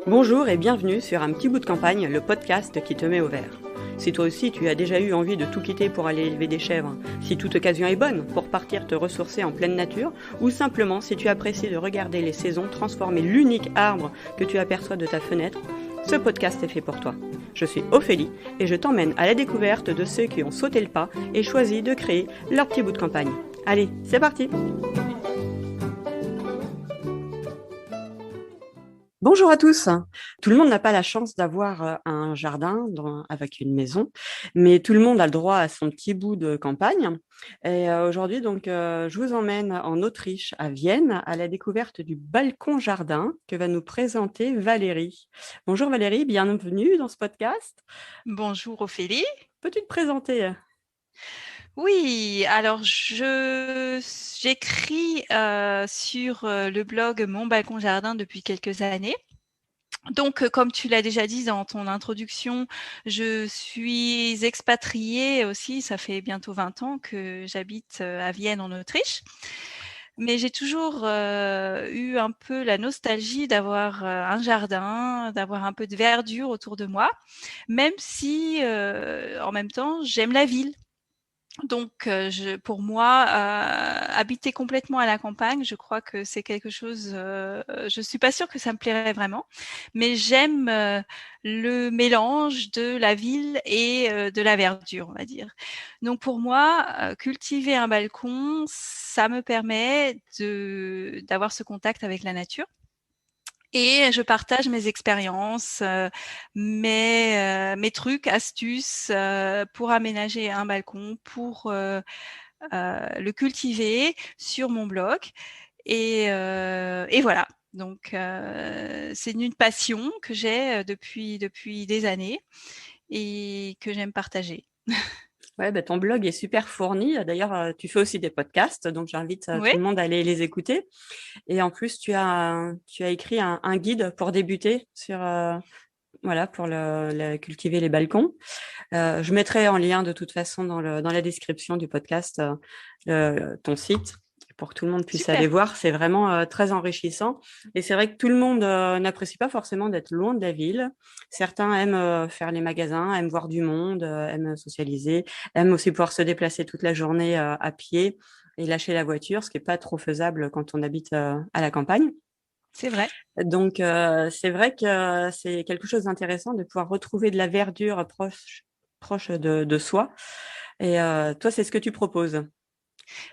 Bonjour et bienvenue sur Un petit bout de campagne, le podcast qui te met au vert. Si toi aussi tu as déjà eu envie de tout quitter pour aller élever des chèvres, si toute occasion est bonne pour partir te ressourcer en pleine nature, ou simplement si tu apprécies de regarder les saisons transformer l'unique arbre que tu aperçois de ta fenêtre, ce podcast est fait pour toi. Je suis Ophélie et je t'emmène à la découverte de ceux qui ont sauté le pas et choisi de créer leur petit bout de campagne. Allez, c'est parti! Bonjour à tous. Tout le monde n'a pas la chance d'avoir un jardin avec une maison, mais tout le monde a le droit à son petit bout de campagne. Et aujourd'hui, je vous emmène en Autriche, à Vienne, à la découverte du balcon jardin que va nous présenter Valérie. Bonjour Valérie, bienvenue dans ce podcast. Bonjour Ophélie. Peux-tu te présenter? Oui, alors j'écris sur le blog Mon Balcon Jardin depuis quelques années. Donc, comme tu l'as déjà dit dans ton introduction, je suis expatriée aussi. Ça fait bientôt 20 ans que j'habite à Vienne en Autriche. Mais j'ai toujours eu un peu la nostalgie d'avoir un jardin, d'avoir un peu de verdure autour de moi, même si en même temps j'aime la ville. Donc, pour moi, habiter complètement à la campagne, je crois que c'est quelque chose, je suis pas sûre que ça me plairait vraiment, mais j'aime, le mélange de la ville et de la verdure, on va dire. Donc pour moi, cultiver un balcon, ça me permet d'avoir ce contact avec la nature et je partage mes expériences, mes trucs, astuces, pour aménager un balcon, pour, le cultiver sur mon blog et voilà. Donc c'est une passion que j'ai, depuis des années et que j'aime partager. Ouais, ton blog est super fourni. D'ailleurs, tu fais aussi des podcasts, donc j'invite Oui, tout le monde à aller les écouter. Et en plus, tu as écrit un guide pour débuter pour cultiver les balcons. Je mettrai en lien de toute façon dans la description du podcast ton site pour que tout le monde puisse aller super. voir. C'est vraiment très enrichissant. Et c'est vrai que tout le monde n'apprécie pas forcément d'être loin de la ville. Certains aiment faire les magasins, aiment voir du monde, aiment socialiser, aiment aussi pouvoir se déplacer toute la journée à pied et lâcher la voiture, ce qui n'est pas trop faisable quand on habite à la campagne. C'est vrai. Donc, c'est vrai que c'est quelque chose d'intéressant de pouvoir retrouver de la verdure proche de soi. Et toi, c'est ce que tu proposes.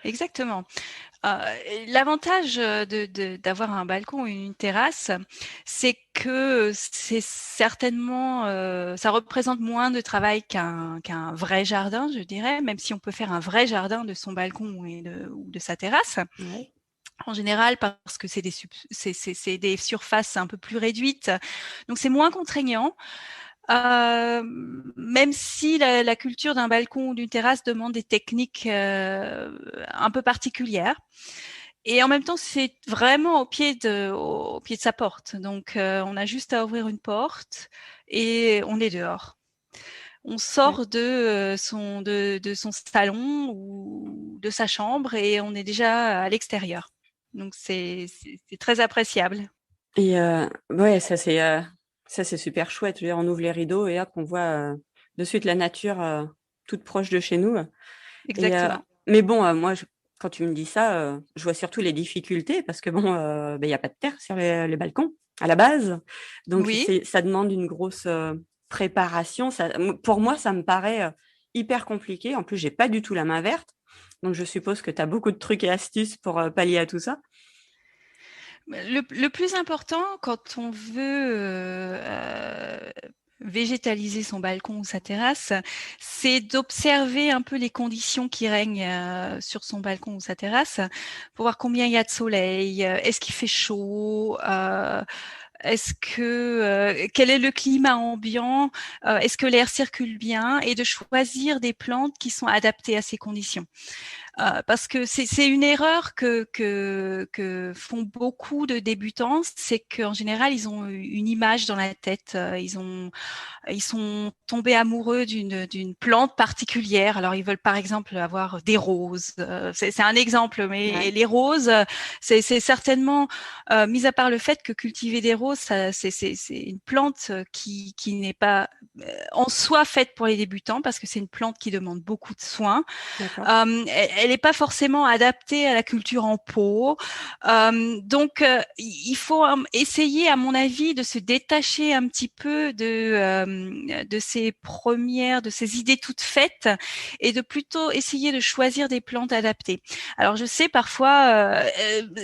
Exactement. Heu, L'avantage, d'avoir un balcon ou une terrasse, c'est que c'est certainement, ça représente moins de travail qu'un vrai jardin, je dirais, même si on peut faire un vrai jardin de son balcon ou de sa terrasse. Ouais. En général, parce que c'est des surfaces un peu plus réduites, donc c'est moins contraignant. Même si la culture d'un balcon ou d'une terrasse demande des techniques, un peu particulières. Et en même temps, c'est vraiment au pied de sa porte. Donc, on a juste à ouvrir une porte et on est dehors. On Ouais. sort de son salon ou de sa chambre et on est déjà à l'extérieur. Donc c'est très appréciable. Et ouais, ça c'est super chouette. Je veux dire, on ouvre les rideaux et hop, on voit de suite la nature toute proche de chez nous. Et Exactement. mais bon, moi, quand tu me dis ça, je vois surtout les difficultés parce que bon, il y a pas de terre sur les balcons à la base, donc Oui. ça demande une grosse préparation. Pour moi, ça me paraît hyper compliqué. En plus, j'ai pas du tout la main verte, donc je suppose que tu as beaucoup de trucs et astuces pour pallier à tout ça. Le plus important quand on veut, végétaliser son balcon ou sa terrasse, c'est d'observer un peu les conditions qui règnent, sur son balcon ou sa terrasse, pour voir combien il y a de soleil, est-ce qu'il fait chaud, est-ce que, quel est le climat ambiant, est-ce que l'air circule bien et de choisir des plantes qui sont adaptées à ces conditions. Parce que c'est une erreur que font beaucoup de débutants, c'est qu'en général, ils ont une image dans la tête. Ils sont tombés amoureux d'une plante particulière. Alors, ils veulent par exemple avoir des roses. C'est un exemple, mais Ouais. les roses, c'est certainement, mis à part le fait que cultiver des roses, c'est une plante qui n'est pas en soi faite pour les débutants parce que c'est une plante qui demande beaucoup de soins. D'accord. Elle n'est pas forcément adaptée à la culture en pot. Donc, il faut essayer, à mon avis, de se détacher un petit peu de ces idées toutes faites et de plutôt essayer de choisir des plantes adaptées. Alors, je sais parfois,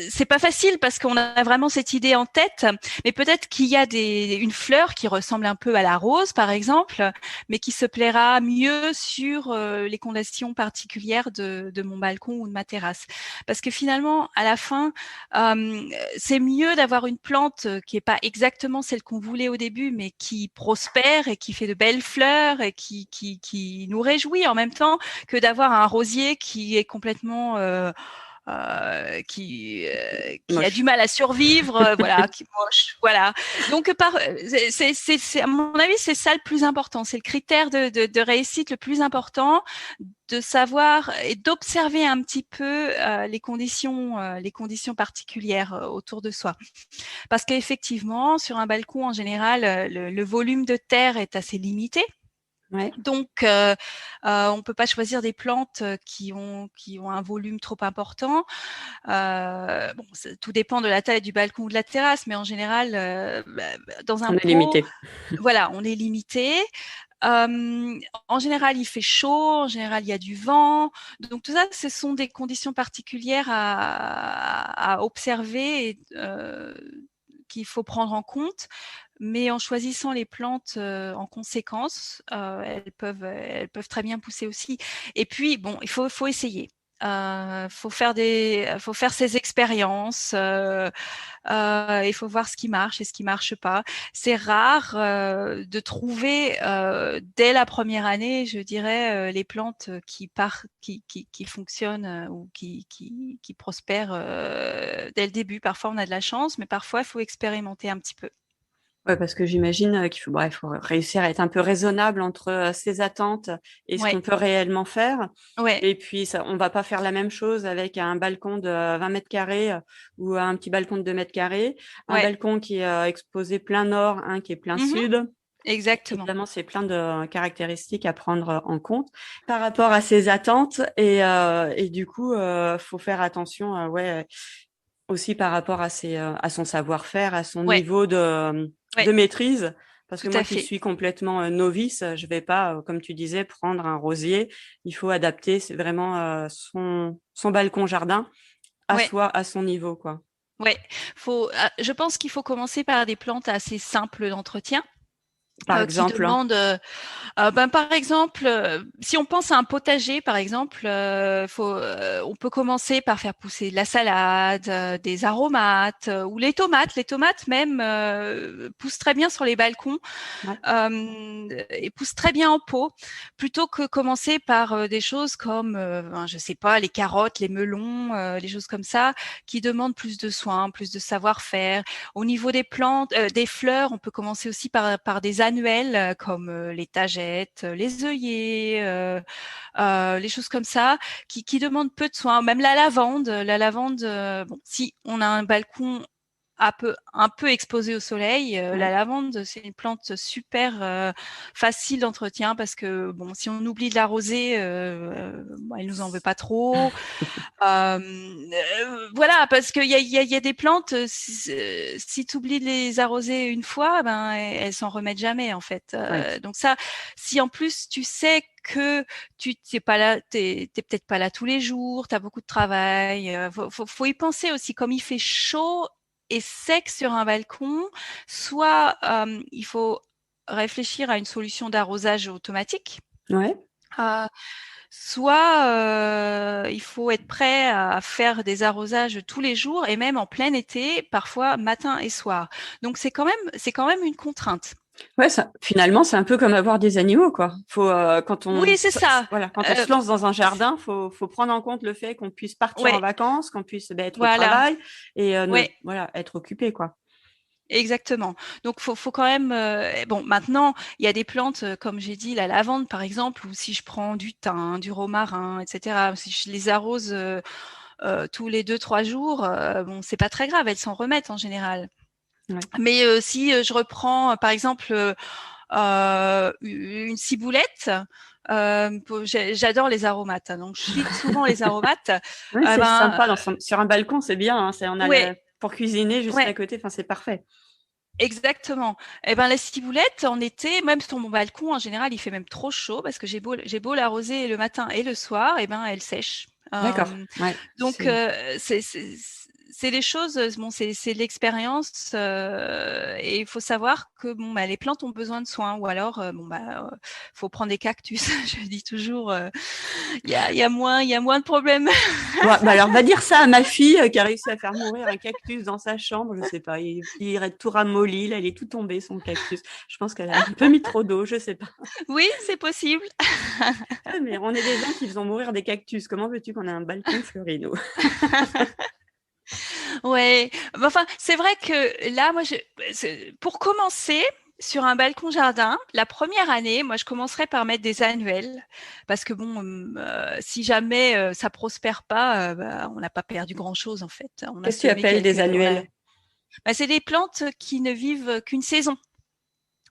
c'est pas facile parce qu'on a vraiment cette idée en tête, mais peut-être qu'il y a une fleur qui ressemble un peu à la rose, par exemple, mais qui se plaira mieux sur les conditions particulières de mon balcon ou de ma terrasse. Parce que finalement, à la fin, c'est mieux d'avoir une plante qui n'est pas exactement celle qu'on voulait au début, mais qui prospère et qui fait de belles fleurs et qui nous réjouit en même temps que d'avoir un rosier qui est complètement qui a du Moche. mal à survivre, voilà, qui est moche, voilà. Donc c'est à mon avis c'est ça le plus important, c'est le critère de réussite le plus important, de savoir et d'observer un petit peu les conditions particulières autour de soi. Parce qu'effectivement, sur un balcon en général, le volume de terre est assez limité. Ouais. Donc, on peut pas choisir des plantes qui ont un volume trop important. Bon, tout dépend de la taille du balcon ou de la terrasse, mais en général, dans un On est pot, limité. voilà, on est limité. En général, il fait chaud, en général, il y a du vent. Donc tout ça, ce sont des conditions particulières à observer et qu'il faut prendre en compte. Mais en choisissant les plantes en conséquence, elles peuvent très bien pousser aussi. Et puis, bon, il faut essayer. Faut faire ses expériences. Il faut voir ce qui marche et ce qui marche pas. C'est rare de trouver dès la première année, je dirais, les plantes qui fonctionnent ou qui prospèrent dès le début. Parfois, on a de la chance, mais parfois, il faut expérimenter un petit peu. Ouais, parce que j'imagine qu'il faut, bref, faut réussir à être un peu raisonnable entre ses attentes et ce Ouais, qu'on peut réellement faire. ouais, Et puis, ça, on va pas faire la même chose avec un balcon de 20 mètres carrés ou un petit balcon de 2 mètres carrés, un ouais. balcon qui est exposé plein nord, un qui est plein Mhm, sud. exactement. Évidemment, c'est plein de caractéristiques à prendre en compte par rapport à ses attentes et du coup, faut faire attention, ouais, aussi par rapport à son savoir-faire, à son Ouais, niveau ouais, de maîtrise. Parce que tout moi à qui fait. suis complètement novice, je vais pas, comme tu disais, prendre un rosier. Il faut adapter, c'est vraiment son balcon jardin à Ouais. soi, à son niveau, quoi. Ouais, je pense qu'il faut commencer par des plantes assez simples d'entretien. Par Qui exemple, hein. demandent, par exemple, si on pense à un potager, par exemple, on peut commencer par faire pousser de la salade, des aromates ou les tomates. Les tomates même poussent très bien sur les balcons Ouais. et poussent très bien en pot, plutôt que commencer par des choses comme, je sais pas, les carottes, les melons, les choses comme ça, qui demandent plus de soins, plus de savoir-faire. Au niveau des plantes, des fleurs, on peut commencer aussi par des annuelles comme les tagettes, les œillets, les choses comme ça, qui demandent peu de soins. Même la lavande, bon, si on a un balcon un peu exposé au soleil. La Ouais. lavande, c'est une plante super facile d'entretien parce que bon, si on oublie de l'arroser, elle nous en veut pas trop. Voilà, parce qu'il y a des plantes, si tu oublies de les arroser une fois, ben elles s'en remettent jamais en fait. Ouais. Donc ça, si en plus tu sais que tu t'es pas là, t'es peut-être pas là tous les jours, tu as beaucoup de travail, faut y penser aussi. Comme il fait chaud et sec sur un balcon, soit il faut réfléchir à une solution d'arrosage automatique. Ouais. Euh, soit il faut être prêt à faire des arrosages tous les jours et même en plein été, parfois matin et soir. Donc c'est quand même une contrainte. Ouais, finalement, c'est un peu comme avoir des animaux, quoi. Oui, c'est ça. Voilà, quand on se lance dans un jardin, faut prendre en compte le fait qu'on puisse partir en Ouais, vacances, qu'on puisse être au voilà. travail et Ouais, voilà, être occupé, quoi. exactement. Donc faut quand même bon maintenant, il y a des plantes comme j'ai dit la lavande par exemple ou si je prends du thym, du romarin, etc. Si je les arrose tous les 2 3 jours, bon c'est pas très grave, elles s'en remettent en général. Ouais. Mais si je reprends par exemple une ciboulette, j'adore les aromates, hein, donc je fixe souvent les aromates. Oui, c'est Ben sympa sur un balcon, c'est bien. Hein, on a ouais, pour cuisiner juste ouais. à côté. Enfin, c'est parfait. Exactement. Et ben la ciboulette en été, même sur mon balcon, en général, il fait même trop chaud parce que j'ai beau l'arroser le matin et le soir, et ben elle sèche. D'accord. Ouais, Donc c'est des choses. Bon, c'est de l'expérience et il faut savoir que bon bah les plantes ont besoin de soins ou alors bon bah faut prendre des cactus. Je dis toujours, il y a moins de problèmes. Ouais, bah alors, va dire ça à ma fille qui a réussi à faire mourir un cactus dans sa chambre. Je sais pas, il irait tout ramolli, là, il est tout tombé, son cactus. Je pense qu'elle a un peu mis trop d'eau, je sais pas. Oui, c'est possible. Mais on est des gens qui faisons mourir des cactus. Comment veux-tu qu'on ait un balcon fleuri, nous? Ouais, bah, enfin, c'est vrai que là, pour commencer sur un balcon jardin, la première année, moi, je commencerai par mettre des annuelles parce que bon, si jamais ça prospère pas, bah, on n'a pas perdu grand-chose en fait. On a Qu'est-ce que tu semé appelles des voilà. annuelles? Bah, c'est des plantes qui ne vivent qu'une saison.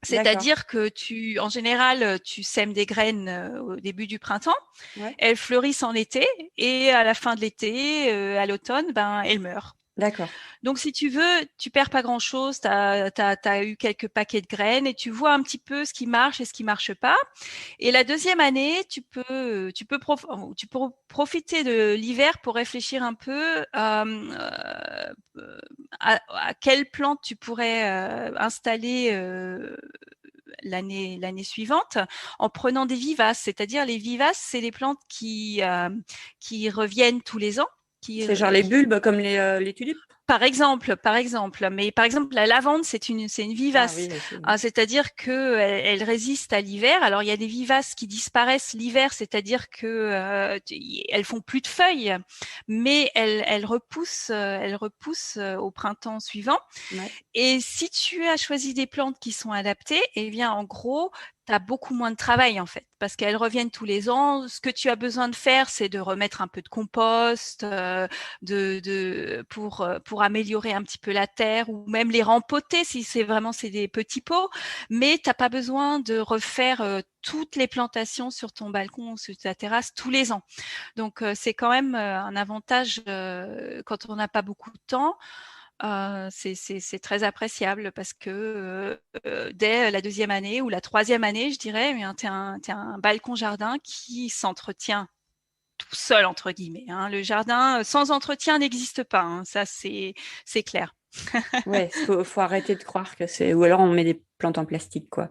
D'accord. C'est-à-dire que en général, tu sèmes des graines au début du printemps, Ouais. elles fleurissent en été et à la fin de l'été, à l'automne, ben elles meurent. D'accord. Donc, si tu veux, tu perds pas grand-chose. Tu as eu quelques paquets de graines et tu vois un petit peu ce qui marche et ce qui marche pas. Et la deuxième année, tu peux profiter de l'hiver pour réfléchir un peu à quelle plante tu pourrais installer l'année suivante en prenant des vivaces. C'est-à-dire les vivaces, c'est des plantes qui reviennent tous les ans. C'est genre les bulbes comme les tulipes? Par exemple, mais par exemple la lavande c'est une Ah vivace, oui, aussi. c'est-à-dire que elle résiste à l'hiver. Alors il y a des vivaces qui disparaissent l'hiver, c'est-à-dire que elles font plus de feuilles, mais elles repoussent au printemps suivant. Ouais. Et si tu as choisi des plantes qui sont adaptées, eh bien, en gros, tu as beaucoup moins de travail, en fait, parce qu'elles reviennent tous les ans. Ce que tu as besoin de faire, c'est de remettre un peu de compost, pour améliorer un petit peu la terre, ou même les rempoter si c'est des petits pots. Mais t'as pas besoin de refaire toutes les plantations sur ton balcon ou sur ta terrasse tous les ans. Donc, c'est quand même un avantage quand on n'a pas beaucoup de temps. C'est très appréciable parce que dès la deuxième année ou la troisième année, je dirais, eh t'es un balcon jardin qui s'entretient tout seul entre guillemets. Hein. Le jardin sans entretien n'existe pas. Hein. Ça c'est clair. Ouais, faut arrêter de croire que c'est. Ou alors on met des plantes en plastique, quoi.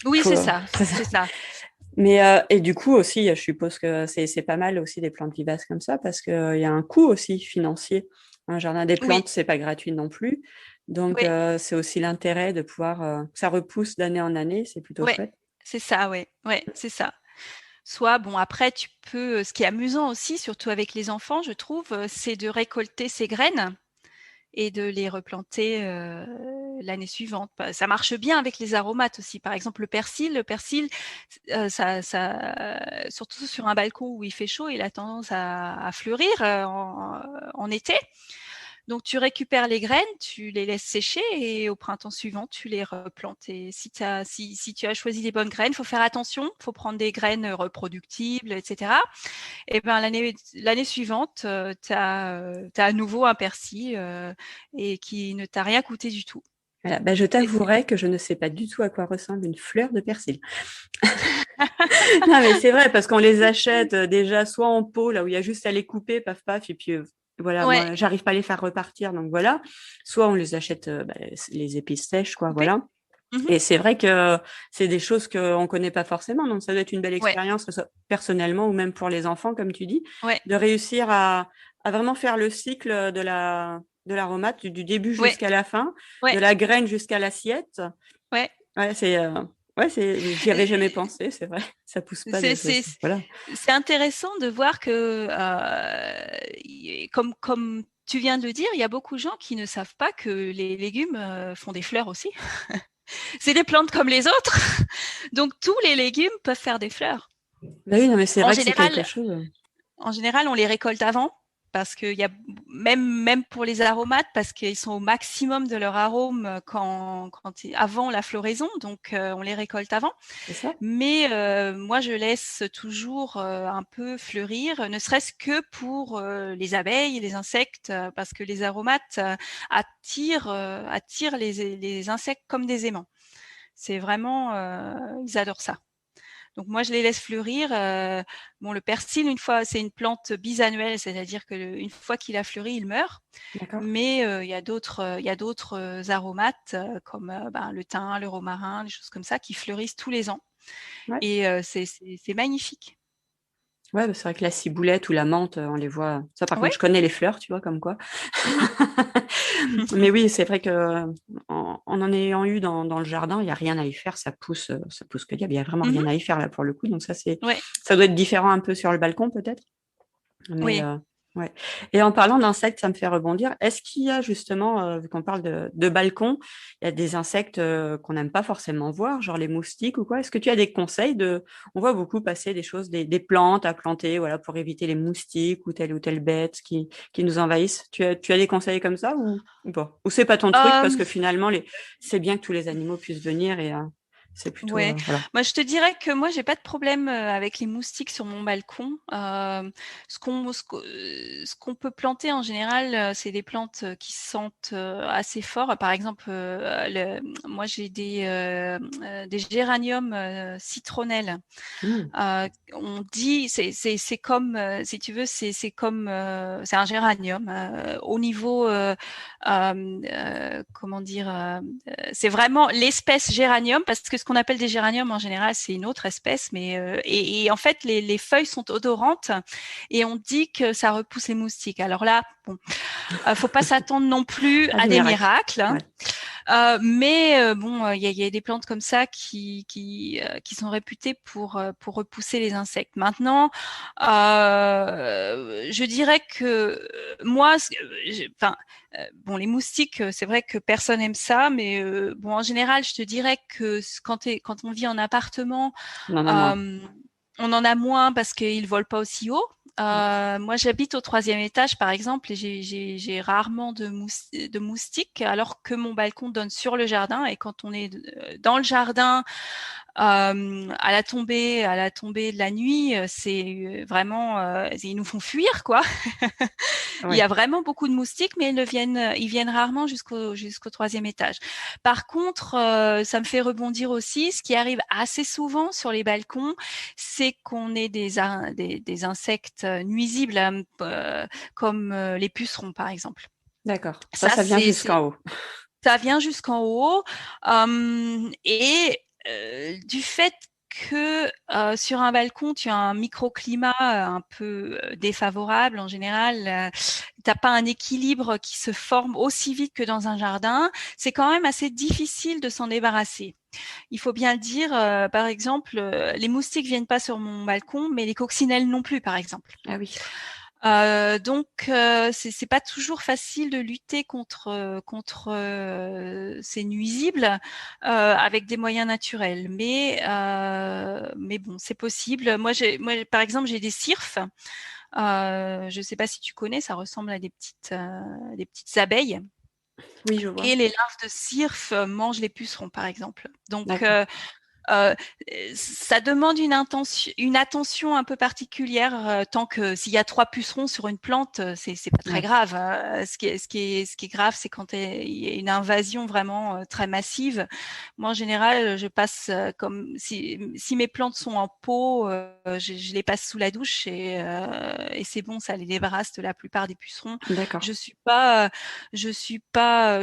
Oui, Faut... c'est ça, c'est ça. Mais et du coup aussi, je suppose que c'est pas mal aussi des plantes vivaces comme ça parce que il y a un coût aussi financier. Un jardin des Oui, plantes, c'est pas gratuit non plus. Donc oui, c'est aussi l'intérêt de pouvoir que ça repousse d'année en année, c'est plutôt oui, chouette. c'est ça, oui, ouais, c'est ça. Soit, bon, après, tu peux. Ce qui est amusant aussi, surtout avec les enfants, je trouve, c'est de récolter ces graines et de les replanter l'année suivante. Ça marche bien avec les aromates aussi. Par exemple, le persil, surtout sur un balcon où il fait chaud, il a tendance à fleurir en été. Donc, tu récupères les graines, tu les laisses sécher et au printemps suivant, tu les replantes. Et si tu as choisi les bonnes graines, il faut faire attention, il faut prendre des graines reproductibles, etc. Et ben l'année suivante, tu as à nouveau un persil et qui ne t'a rien coûté du tout. Voilà. Ben, je t'avouerai que je ne sais pas du tout à quoi ressemble une fleur de persil. Non, mais c'est vrai, parce qu'on les achète déjà soit en pot, là où il y a juste à les couper, paf, paf, et puis voilà, Ouais, moi, j'arrive pas à les faire repartir, donc voilà. Soit on les achète les épices sèches, quoi, coupé. voilà. Mmh. Et c'est vrai que c'est des choses qu'on connaît pas forcément, donc ça doit être une belle Ouais, expérience, que ce soit personnellement ou même pour les enfants, comme tu dis, ouais, de réussir à vraiment faire le cycle de l'aromate, du début ouais, jusqu'à la fin, ouais, de la graine jusqu'à l'assiette. ouais. Ouais, j'y avais jamais pensé, c'est vrai. Ça pousse pas C'est de, c'est voilà. c'est intéressant de voir que, comme tu viens de le dire, il y a beaucoup de gens qui ne savent pas que les légumes, font des fleurs aussi. C'est des plantes comme les autres, donc tous les légumes peuvent faire des fleurs. Bah oui, non, mais c'est En vrai que c'est quelque général chose. En général, on les récolte avant parce qu'il y a même pour les aromates parce qu'ils sont au maximum de leur arôme avant la floraison, donc on les récolte avant. C'est ça? Mais moi, je laisse toujours un peu fleurir, ne serait-ce que pour les abeilles, les insectes, parce que les aromates attirent les insectes comme des aimants. C'est vraiment, ils adorent ça. Donc moi, je les laisse fleurir. Bon, le persil, une fois, c'est une plante bisannuelle, c'est-à-dire que une fois qu'il a fleuri, il meurt. D'accord. Mais il y a d'autres aromates comme le thym, le romarin, des choses comme ça qui fleurissent tous les ans. Ouais. Et c'est magnifique. Ouais, bah, c'est vrai que la ciboulette ou la menthe, on les voit. Ça, par contre, Ouais. je connais les fleurs, tu vois, comme quoi. Mmh. Mais oui, c'est vrai que en ayant eu dans le jardin, il y a rien à y faire, ça pousse que diable. Il y a vraiment Mmh. rien à y faire là pour le coup. Donc Ouais. ça doit être différent un peu sur le balcon peut-être. Mais Oui. ouais. Et en parlant d'insectes, ça me fait rebondir. Est-ce qu'il y a justement, vu qu'on parle de balcon, il y a des insectes qu'on n'aime pas forcément voir, genre les moustiques ou quoi? Est-ce que tu as des conseils on voit beaucoup passer des choses, des plantes à planter, voilà, pour éviter les moustiques ou telle bête qui nous envahissent. Tu as des conseils comme ça ou pas? Ou c'est pas ton truc parce Hem que finalement, c'est bien que tous les animaux puissent venir et c'est plutôt, Ouais, voilà. moi je te dirais que moi j'ai pas de problème, avec les moustiques sur mon balcon. Ce qu'on peut planter en général, c'est des plantes, qui sentent, assez fort. Par exemple, moi j'ai des géraniums, citronnelles. Mmh. On dit c'est comme, si tu veux, c'est comme, c'est un géranium, au niveau, comment dire? C'est vraiment l'espèce géranium parce que ce qu'on appelle des géraniums en général, c'est une autre espèce, mais et en fait les feuilles sont odorantes et on dit que ça repousse les moustiques. Alors là, bon, faut pas s'attendre non plus Pas à du des miracle. miracles, hein. Ouais. Mais bon, il y a des plantes comme ça qui sont réputées pour repousser les insectes. Maintenant, je dirais que moi, bon, les moustiques, c'est vrai que personne aime ça, mais bon, en général, je te dirais que quand on vit en appartement, On en a moins. euh, on en a moins parce qu'ils volent pas aussi haut. Moi, j'habite au troisième étage, par exemple, et j'ai rarement de moustiques, alors que mon balcon donne sur le jardin. Et quand on est dans le jardin, à la tombée de la nuit, c'est vraiment, ils nous font fuir, quoi. Il y Ouais. a vraiment beaucoup de moustiques, mais ils viennent rarement jusqu'au troisième étage. Par contre, ça me fait rebondir aussi. Ce qui arrive assez souvent sur les balcons, c'est qu'on ait des insectes nuisibles, comme les pucerons, par exemple. D'accord. Ça, Ça vient jusqu'en haut. ça vient jusqu'en haut. Et du fait que sur un balcon, tu as un microclimat un peu défavorable en général, t'as pas un équilibre qui se forme aussi vite que dans un jardin, c'est quand même assez difficile de s'en débarrasser. Il faut bien le dire, par exemple, les moustiques viennent pas sur mon balcon, mais les coccinelles non plus, par exemple. Ah oui. Donc c'est pas toujours facile de lutter contre ces nuisibles avec des moyens naturels, mais bon, c'est possible. Moi, par exemple, j'ai des cirfes. Je sais pas si tu connais, ça ressemble à des petites abeilles. Oui, je vois. Et les larves de cirfes mangent les pucerons, par exemple. Donc D'accord. Euh, Ça demande une attention un peu particulière. Tant que s'il y a 3 pucerons sur une plante, c'est pas très Ouais, grave. Ce qui est grave, c'est quand il y a une invasion vraiment très massive. Moi, en général, je passe comme si mes plantes sont en pot, je les passe sous la douche et c'est bon, ça les débarrasse de la plupart des pucerons. d'accord. Je suis pas, je suis pas,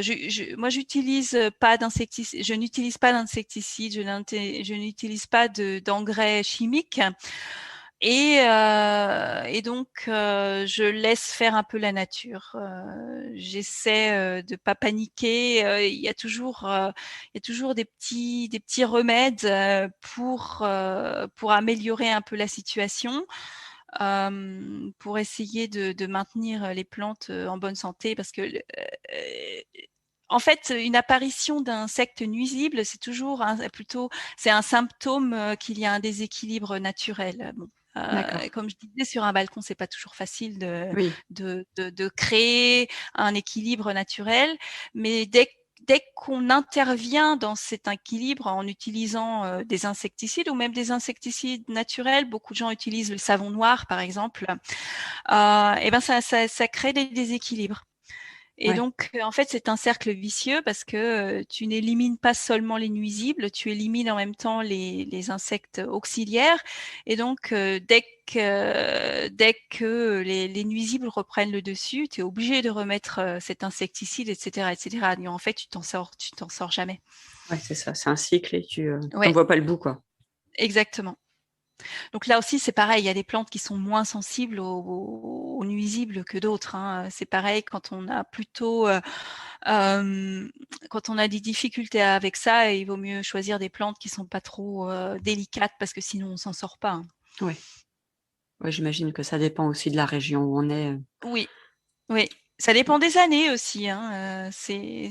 moi, j'utilise pas d'insecticide, je n'utilise pas d'insecticide, je n'utilise pas d'engrais chimiques. Et donc, je laisse faire un peu la nature. J'essaie de pas paniquer. Il y a toujours des petits remèdes pour améliorer un peu la situation, pour essayer de maintenir les plantes en bonne santé, parce que en fait, une apparition d'insectes nuisibles, c'est toujours c'est un symptôme qu'il y a un déséquilibre naturel. Bon, D'accord. comme je disais, sur un balcon, c'est pas toujours facile Oui, de créer un équilibre naturel, mais dès qu'on intervient dans cet équilibre en utilisant des insecticides ou même des insecticides naturels, beaucoup de gens utilisent le savon noir, par exemple, et ben ça crée des déséquilibres. Et ouais. donc, en fait, c'est un cercle vicieux parce que tu n'élimines pas seulement les nuisibles, tu élimines en même temps les insectes auxiliaires. Et donc, dès que les nuisibles reprennent le dessus, tu es obligé de remettre cet insecticide, etc., etc. Et en fait, tu t'en sors jamais. Ouais, c'est ça, c'est un cycle et tu t'en Ouais, vois pas le bout, quoi. exactement. Donc là aussi, c'est pareil, il y a des plantes qui sont moins sensibles aux nuisibles que d'autres, hein. C'est pareil quand on a quand on a des difficultés avec ça, il vaut mieux choisir des plantes qui sont pas trop délicates parce que sinon on s'en sort pas, hein. Ouais. Ouais, j'imagine que ça dépend aussi de la région où on est. Oui, oui. Ça dépend des années aussi, hein. C'est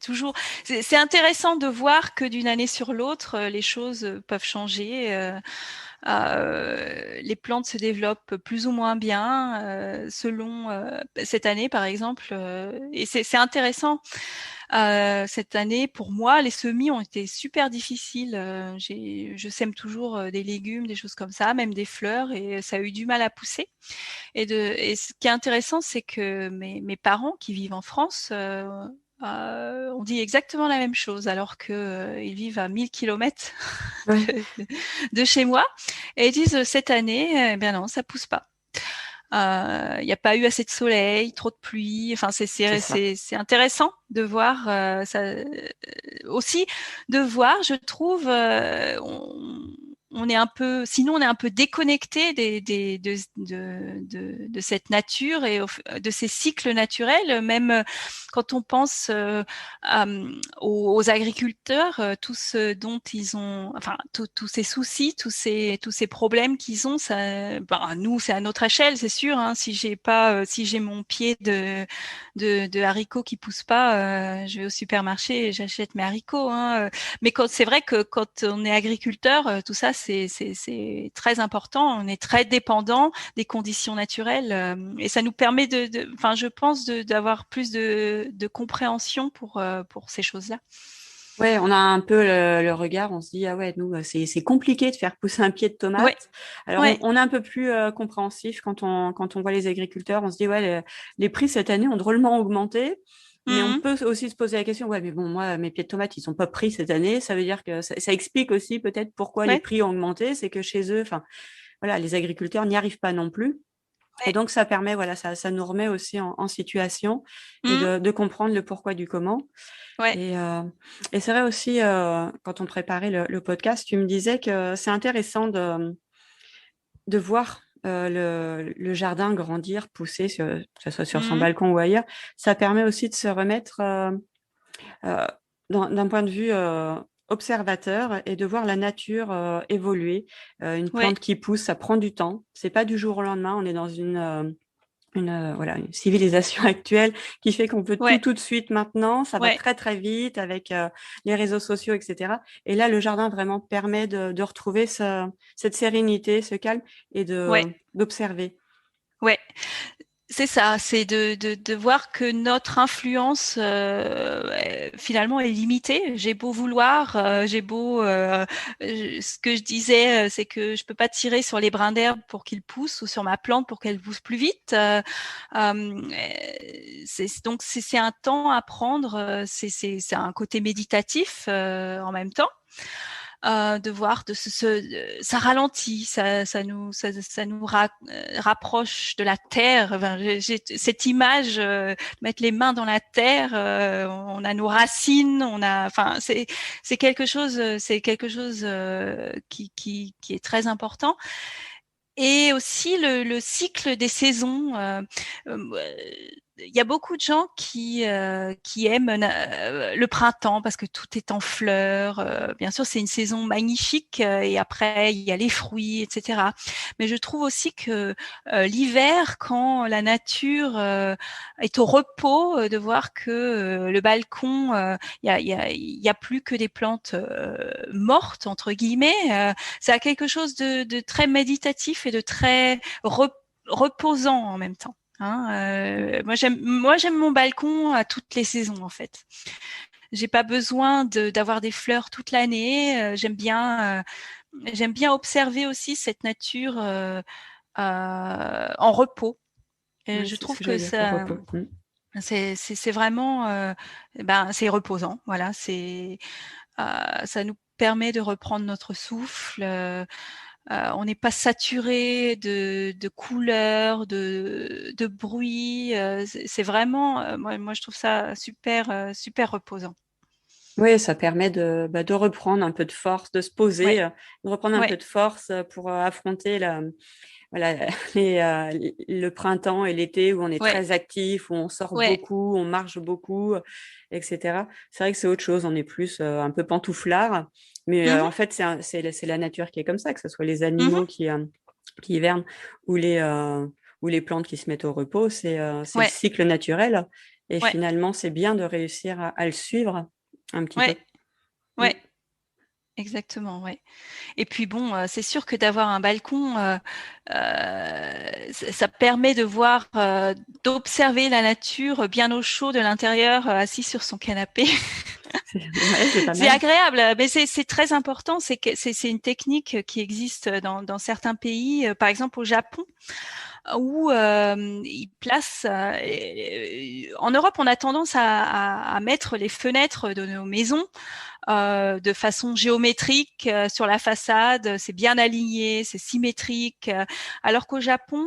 toujours, c'est intéressant de voir que d'une année sur l'autre, les choses peuvent changer. Les plantes se développent plus ou moins bien selon cette année, par exemple. Et c'est intéressant. Cette année, pour moi, les semis ont été super difficiles. Je sème toujours des légumes, des choses comme ça, même des fleurs, et ça a eu du mal à pousser. Et ce qui est intéressant, c'est que mes parents qui vivent en France ont dit exactement la même chose, alors que ils vivent à 1000 kilomètres Ouais, de chez moi, et ils disent cette année, eh bien non, ça pousse pas. Il n'y a pas eu assez de soleil, trop de pluie. Enfin, c'est ça. c'est intéressant de voir ça, aussi de voir, je trouve, on est un peu, sinon on est un peu déconnecté de cette nature et de ces cycles naturels. Même quand on pense aux agriculteurs, tout ce dont ils ont, enfin, tous ces soucis, tous ces problèmes qu'ils ont, ça, ben, nous, c'est à notre échelle, c'est sûr, hein. Si j'ai pas, si j'ai mon pied de haricots qui poussent pas, je vais au supermarché et j'achète mes haricots, hein. Mais c'est vrai que quand on est agriculteur, tout ça, c'est très important. On est très dépendant des conditions naturelles, et ça nous permet enfin, je pense, d'avoir plus de compréhension pour ces choses-là. Ouais, on a un peu le regard, on se dit, ah ouais, nous, c'est compliqué de faire pousser un pied de Ouais, tomate. Alors, ouais. on est un peu plus compréhensif quand on voit les agriculteurs. On se dit, ouais, les prix cette année ont drôlement augmenté. Mais on Mhm. peut aussi se poser la question, ouais, mais bon, moi, mes pieds de tomates, ils sont pas pris cette année. Ça veut dire que ça explique aussi peut-être pourquoi les Ouais, prix ont augmenté. C'est que chez eux, enfin, voilà, les agriculteurs n'y arrivent pas non plus. Et ouais. donc, ça permet, voilà, ça nous remet aussi en situation et Mhm. de comprendre le pourquoi du comment. Ouais. Et, euh, et c'est vrai aussi, quand on préparait le podcast, tu me disais que c'est intéressant de voir le jardin grandir, pousser, que ce soit sur son Mhm. balcon ou ailleurs. Ça permet aussi de se remettre euh, d'un point de vue observateur et de voir la nature évoluer. Une Ouais. plante qui pousse, ça prend du temps. C'est pas du jour au lendemain. On est dans voilà, une civilisation actuelle qui fait qu'on veut Ouais. tout de suite maintenant. Ça va Ouais. très très vite avec les réseaux sociaux, etc. Et là, le jardin vraiment permet de retrouver cette sérénité, ce calme et Ouais. d'observer. Ouais. C'est ça, c'est de voir que notre influence finalement est limitée. J'ai beau vouloir, ce que je disais, c'est que je peux pas tirer sur les brins d'herbe pour qu'ils poussent ou sur ma plante pour qu'elle pousse plus vite. Donc c'est un temps à prendre. C'est un côté méditatif en même temps. De voir ça ralentit, ça nous rapproche de la terre. Enfin, j'ai cette image, mettre les mains dans la terre, on a nos racines, enfin c'est quelque chose qui est très important. Et aussi le cycle des saisons. Il y a beaucoup de gens qui aiment le printemps parce que tout est en fleurs. Bien sûr, c'est une saison magnifique et après il y a les fruits, etc. Mais je trouve aussi que l'hiver, quand la nature est au repos, de voir que le balcon, il y a plus que des plantes mortes entre guillemets. Ça a quelque chose de très méditatif et de très reposant en même temps. Moi j'aime mon balcon à toutes les saisons en fait. J'ai pas besoin d'avoir des fleurs toute l'année. J'aime bien observer aussi cette nature en repos. Et Ouais, je c'est ce trouve que que j'allais dire, le ça repos. c'est vraiment c'est reposant. Voilà, ça nous permet de reprendre notre souffle. On n'est pas saturé de couleurs, de bruit. C'est vraiment, moi je trouve ça super reposant. Oui, ça permet de reprendre un peu de force, de se Ouais, poser, de reprendre un ouais, peu de force pour affronter voilà, le printemps et l'été où on est ouais, très actif, où on sort ouais. beaucoup, on marche beaucoup, etc. C'est vrai que c'est autre chose, on est plus un peu pantouflard, mais Mhm, en fait, c'est la nature qui est comme ça, que ce soit les animaux mhm, qui hivernent ou ou les plantes qui se mettent au repos, c'est le ouais, cycle naturel. Et ouais, finalement, c'est bien de réussir à le suivre un petit ouais, peu. Mm. ouais. Exactement, ouais. Et puis bon, c'est sûr que d'avoir un balcon, ça permet de voir, d'observer la nature bien au chaud de l'intérieur, assis sur son canapé. Ouais, c'est pas C'est mal. agréable, mais c'est très important. C'est une technique qui existe dans certains pays, par exemple au Japon, où ils placent. En Europe, on a tendance à mettre les fenêtres de nos maisons de façon géométrique sur la façade, c'est bien aligné, c'est symétrique. Alors qu'au Japon,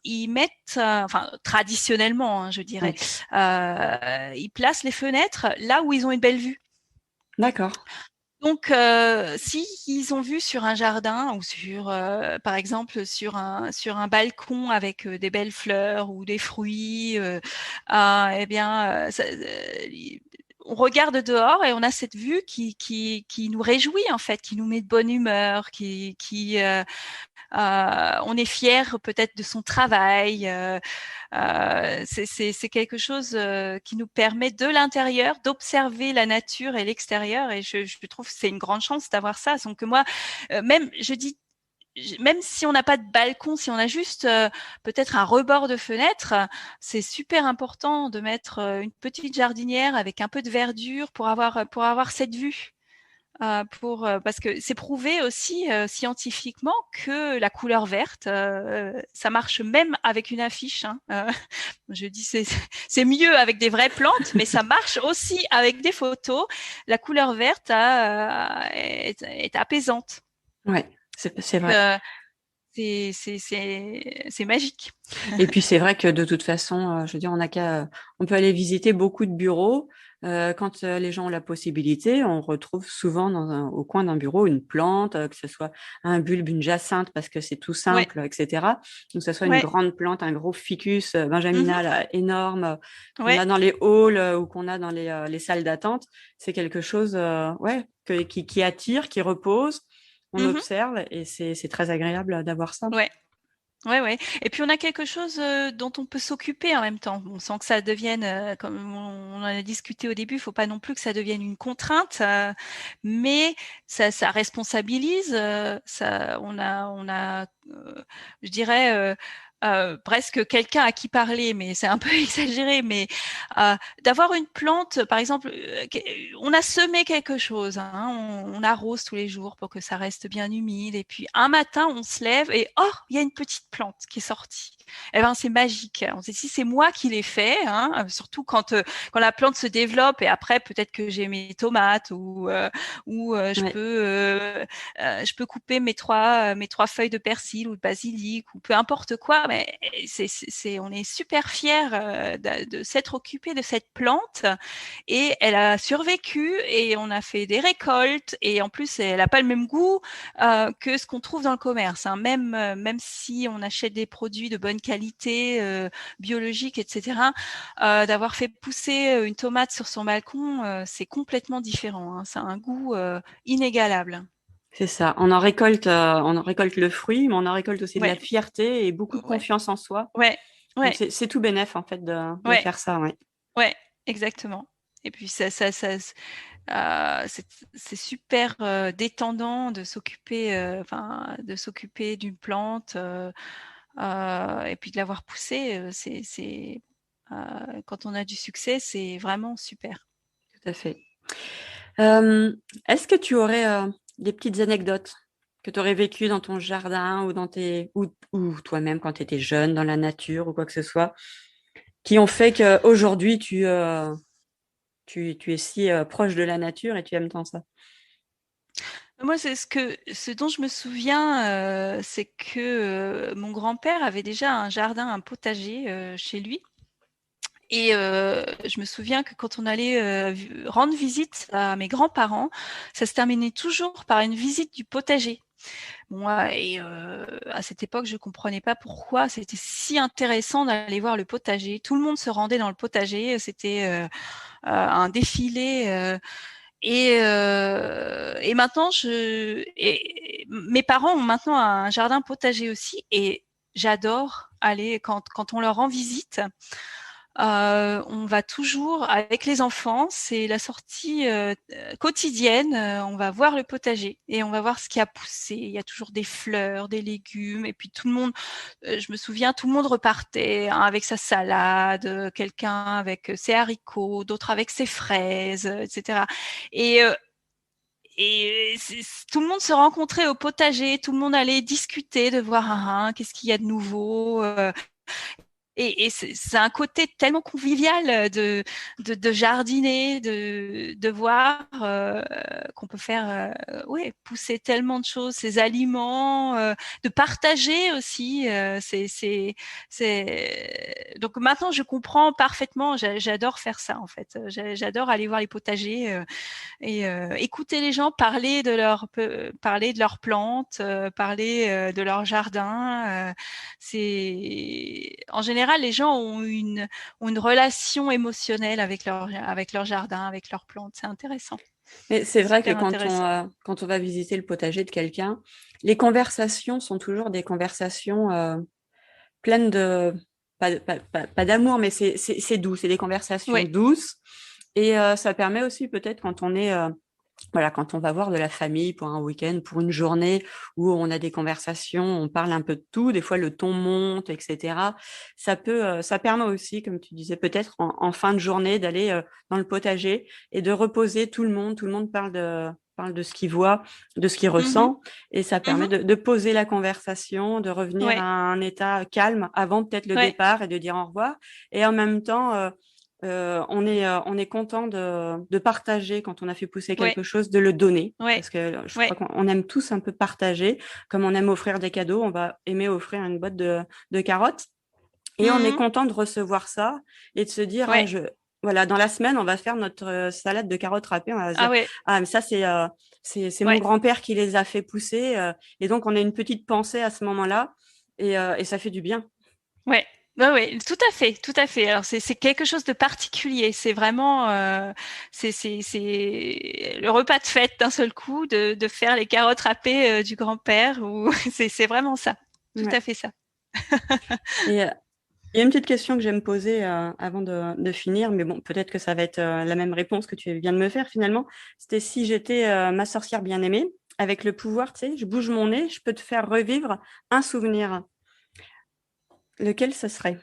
ils mettent, enfin traditionnellement, je dirais, Oui, ils placent les fenêtres là où ils ont une belle vue. d'accord. Donc, si ils ont vu sur un jardin ou par exemple, sur un balcon avec des belles fleurs ou des fruits, eh bien, on regarde dehors et on a cette vue qui nous réjouit en fait, qui nous met de bonne humeur, on est fier peut-être de son travail. C'est quelque chose qui nous permet de l'intérieur d'observer la nature et l'extérieur. Et je trouve que c'est une grande chance d'avoir ça. Donc moi, même je dis, même si on n'a pas de balcon, si on a juste peut-être un rebord de fenêtre, c'est super important de mettre une petite jardinière avec un peu de verdure pour avoir cette vue. Parce que c'est prouvé aussi scientifiquement que la couleur verte, ça marche même avec une affiche. Hein. Je dis c'est mieux avec des vraies plantes, mais ça marche aussi avec des photos. La couleur verte est apaisante. Ouais, c'est vrai. Euh, c'est magique. Et puis c'est vrai que de toute façon, je veux dire, on peut aller visiter beaucoup de bureaux. Quand les gens ont la possibilité, on retrouve souvent au coin d'un bureau une plante, que ce soit un bulbe, une jacinthe, parce que c'est tout Ouais, simple, etc. Donc, que ce soit une ouais, grande plante, un gros ficus mhm, benjamina là, énorme qu'on ouais. a dans les halls ou qu'on a dans les salles d'attente. C'est quelque chose ouais, qui attire, qui repose. On Mhm, observe et c'est très agréable d'avoir ça. ouais. Ouais, ouais. Et puis on a quelque chose dont on peut s'occuper en même temps, bon, sans que ça devienne, comme on en a discuté au début, il faut pas non plus que ça devienne une contrainte, mais ça responsabilise. On a, je dirais, presque quelqu'un à qui parler, mais c'est un peu exagéré, mais d'avoir une plante, par exemple, on a semé quelque chose, hein, on arrose tous les jours pour que ça reste bien humide, et puis un matin, on se lève et oh, il y a une petite plante qui est sortie. Eh ben, c'est magique. On se dit, si c'est moi qui l'ai fait, hein, surtout quand la plante se développe, et après, peut-être que j'ai mes tomates ou Ouais. je peux couper mes trois feuilles de persil ou de basilic ou peu importe quoi, mais on est super fiers de s'être occupé de cette plante et elle a survécu et on a fait des récoltes et en plus elle n'a pas le même goût que ce qu'on trouve dans le commerce. Hein. Même si on achète des produits de bonne qualité, biologiques, etc., d'avoir fait pousser une tomate sur son balcon, c'est complètement différent. Hein. Ça a un goût inégalable. C'est ça. On en récolte le fruit, mais on en récolte aussi de la Ouais, fierté et beaucoup de ouais, confiance en soi. ouais, Donc, ouais, c'est tout bénef, en fait, de ouais, faire ça, ouais. ouais, exactement. Et puis c'est super détendant de s'occuper, enfin, de s'occuper d'une plante et puis de l'avoir poussée. Quand on a du succès, c'est vraiment super. Tout à fait. Euh, Est-ce que tu aurais des petites anecdotes que tu aurais vécues dans ton jardin ou ou toi-même quand tu étais jeune, dans la nature ou quoi que ce soit, qui ont fait qu'aujourd'hui, tu es si proche de la nature et tu aimes tant ça? Moi, ce dont je me souviens, c'est que mon grand-père avait déjà un jardin, un potager chez lui. Et je me souviens que quand on allait rendre visite à mes grands-parents, ça se terminait toujours par une visite du potager. Moi, et à cette époque, je comprenais pas pourquoi c'était si intéressant d'aller voir le potager. Tout le monde se rendait dans le potager. C'était un défilé. Et maintenant, mes parents ont maintenant un jardin potager aussi. Et j'adore aller quand on leur rend visite. On va toujours avec les enfants, c'est la sortie quotidienne. On va voir le potager et on va voir ce qui a poussé. Il y a toujours des fleurs, des légumes, et puis tout le monde. Je me souviens, tout le monde repartait hein, avec sa salade, quelqu'un avec ses haricots, d'autres avec ses fraises, etc. Et tout le monde se rencontrait au potager, tout le monde allait discuter de voir qu'est-ce qu'il y a de nouveau. Et c'est un côté tellement convivial de jardiner, de voir qu'on peut faire ouais, pousser tellement de choses, ces aliments, de partager aussi. Donc maintenant, je comprends parfaitement. J'adore faire ça en fait. J'adore aller voir les potagers et écouter les gens parler de leurs plantes, parler de leur jardin. C'est en général les gens ont une relation émotionnelle avec leur jardin, avec leurs plantes. C'est intéressant. Mais c'est C'est vrai que super intéressant. quand on va visiter le potager de quelqu'un, les conversations sont toujours des conversations pleines de, pas d'amour, mais c'est doux, c'est des conversations Oui. douces. Et ça permet aussi peut-être quand on est, voilà, quand on va voir de la famille pour un week-end, pour une journée où on a des conversations, on parle un peu de tout, des fois le ton monte, etc. Ça permet aussi, comme tu disais, peut-être en fin de journée d'aller dans le potager et de reposer tout le monde. Tout le monde parle de ce qu'il voit, de ce qu'il Mhm. ressent, et ça permet Mhm. de poser la conversation, de revenir à Ouais. un état calme avant peut-être le Ouais. départ et de dire au revoir. Et en même temps, on est content de partager quand on a fait pousser Ouais. quelque chose, de le donner. Ouais. Parce que je Ouais. crois qu'on aime tous un peu partager. Comme on aime offrir des cadeaux, on va aimer offrir une boîte de carottes. Et on est Mhm. content de recevoir ça et de se dire, Ouais. voilà, dans la semaine, on va faire notre salade de carottes râpées. On va se Ah dire, ouais. ah, mais ça, c'est mon Ouais. grand-père qui les a fait pousser. Et donc, on a une petite pensée à ce moment-là et ça fait du bien. Ouais. Ouais, ouais, tout à fait, tout à fait. Alors c'est quelque chose de particulier. C'est vraiment c'est le repas de fête d'un seul coup de faire les carottes râpées du grand-père ou c'est vraiment ça. Tout Ouais. à fait ça. Et il y a une petite question que j'aime poser avant de finir, mais bon, peut-être que ça va être la même réponse que tu viens de me faire finalement. C'était si j'étais ma sorcière bien-aimée, avec le pouvoir, tu sais, je bouge mon nez, je peux te faire revivre un souvenir. Lequel ce serait?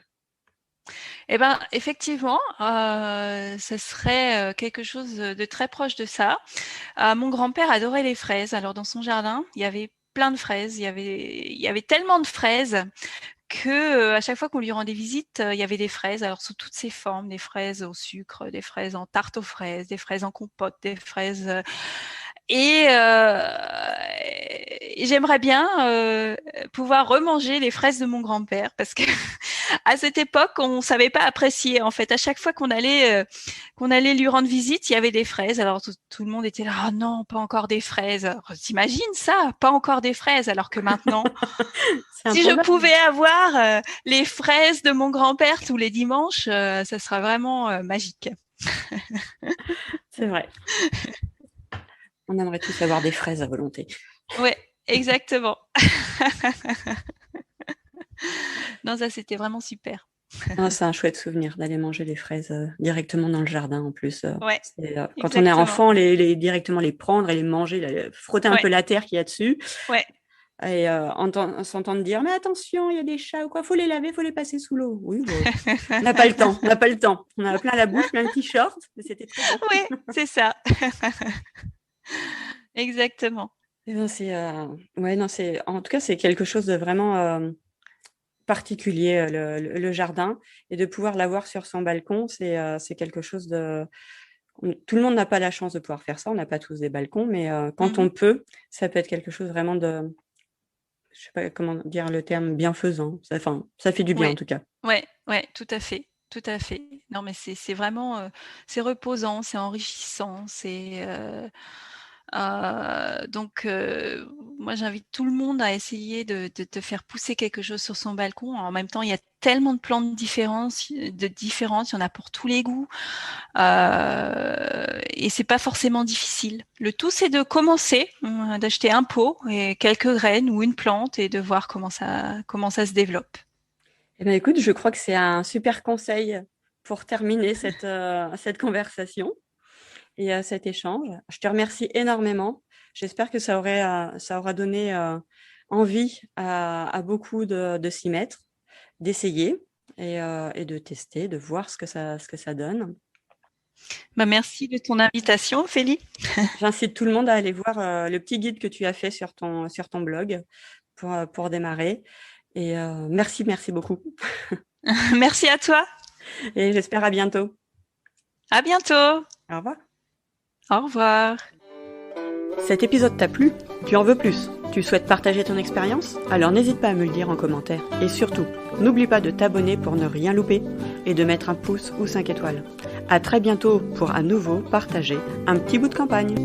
Eh ben, effectivement, ce serait quelque chose de très proche de ça. Mon grand-père adorait les fraises. Alors, dans son jardin, il y avait plein de fraises. Il y avait tellement de fraises que à chaque fois qu'on lui rendait visite, il y avait des fraises. Alors, sous toutes ses formes, des fraises au sucre, des fraises en tarte aux fraises, des fraises en compote, des fraises. Et j'aimerais bien pouvoir remanger les fraises de mon grand-père parce que à cette époque, on savait pas apprécier. En fait, à chaque fois qu'on allait lui rendre visite, il y avait des fraises. Alors tout le monde était là, oh non, pas encore des fraises. Alors, t'imagines ça, pas encore des fraises, alors que maintenant, si je pouvais avoir les fraises de mon grand-père tous les dimanches, ça serait vraiment magique. C'est vrai. On aimerait tous avoir des fraises à volonté. Ouais, exactement. Non, ça c'était vraiment super. C'est un chouette souvenir d'aller manger les fraises directement dans le jardin en plus. Ouais, quand on est enfant, directement les prendre et les manger, frotter un peu la terre qu'il y a dessus. Ouais. Et s'entendre dire mais attention, il y a des chats ou quoi, faut les laver, faut les passer sous l'eau. Oui, on n'a pas le temps, on a plein la bouche, plein le t-shirt, mais c'était très bon. Oui, c'est ça. Exactement. En tout cas c'est quelque chose de vraiment particulier, le jardin, et de pouvoir l'avoir sur son balcon, c'est quelque chose de... Tout le monde n'a pas la chance de pouvoir faire ça, on n'a pas tous des balcons, mais quand on peut, ça peut être quelque chose vraiment de... Je sais pas comment dire le terme, bienfaisant. Ça fait du bien en tout cas. Ouais, tout à fait. Tout à fait. Non, mais c'est vraiment, c'est reposant, c'est enrichissant, donc, moi, j'invite tout le monde à essayer de faire pousser quelque chose sur son balcon. En même temps, il y a tellement de plantes différentes, il y en a pour tous les goûts, et c'est pas forcément difficile. Le tout, c'est de commencer, d'acheter un pot et quelques graines ou une plante et de voir comment ça se développe. Eh bien, écoute, je crois que c'est un super conseil pour terminer cette conversation et cet échange. Je te remercie énormément. J'espère que ça aura donné envie à beaucoup de s'y mettre, d'essayer et de tester, de voir ce que ça donne. Merci de ton invitation, Ophélie. J'incite tout le monde à aller voir le petit guide que tu as fait sur ton blog pour démarrer. Et merci beaucoup. Merci à toi. Et j'espère à bientôt. À bientôt. Au revoir. Au revoir. Cet épisode t'a plu? Tu en veux plus? Tu souhaites partager ton expérience? Alors n'hésite pas à me le dire en commentaire. Et surtout, n'oublie pas de t'abonner pour ne rien louper et de mettre un pouce ou 5 étoiles. À très bientôt pour à nouveau partager un petit bout de campagne.